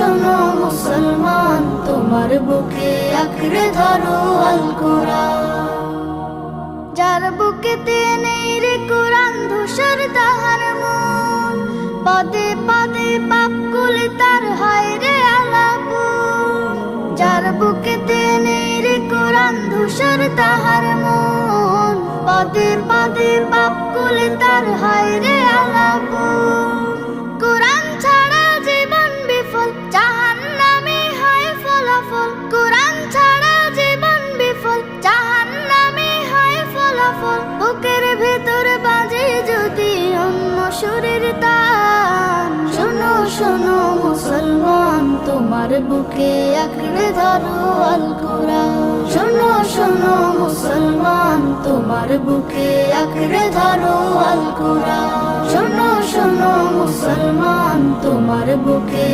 শোনো মুসলমান, তোমার বুকে আঁকড়ে ধরো আল কোরআন। যার বুকেতে নেই রে কোরআন ধূসর তাহার মন, পদে পদে পাপ কুলে তার হয় রে আলাপুন। যার বুকেতে নেই রে কোরআন ধূসর তাহার মন, পদে পদে পাপ কুলে তার হয় রে আলাপুন। কোরআন ছাড়া জীবন বিফল, জাহান্নামে হয় ফলাফল। কোরআন ছাড়া জীবন বিফল, জাহান্নামে হয় ফলাফল। বুকের ভেতর বাজে যদি অন্য সুরের তান, শোনো শোনো মুসলমান, তোমার বুকে আঁকড়ে ধরো আল কোরআন। শোনো শোনো মুসলমান, তোমার বুকে আঁকড়ে ধরো আল কোরআন। শোনো শোনো মুসলমান, তোমার বুকে